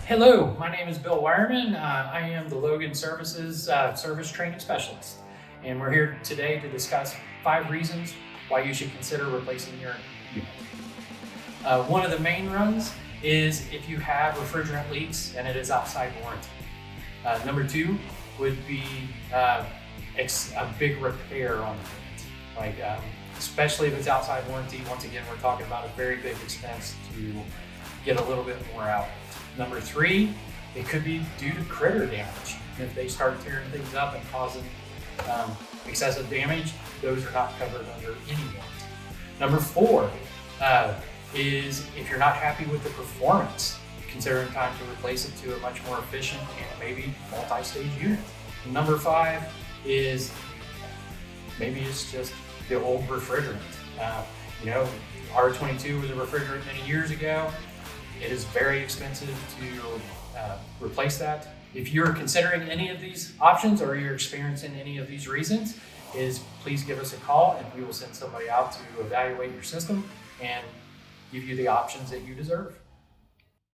Hello, my name is Bill Wireman. I am the Logan Services Service Training Specialist, and we're here today to discuss 5 reasons why you should consider replacing your unit. One of the main ones is if you have refrigerant leaks and it is outside warranty. Number 2 would be a big repair on the unit, especially if it's outside warranty. Once again, we're talking about a very big expense to get a little bit more out. Number 3, it could be due to critter damage. If they start tearing things up and causing excessive damage, those are not covered under any warranty. Number 4 is if you're not happy with the performance, considering time to replace it to a much more efficient and maybe multi-stage unit. Number 5 is maybe it's just the old refrigerant. R-22 was a refrigerant many years ago. It is very expensive to replace that. If you're considering any of these options or you're experiencing any of these reasons, please give us a call and we will send somebody out to evaluate your system and give you the options that you deserve.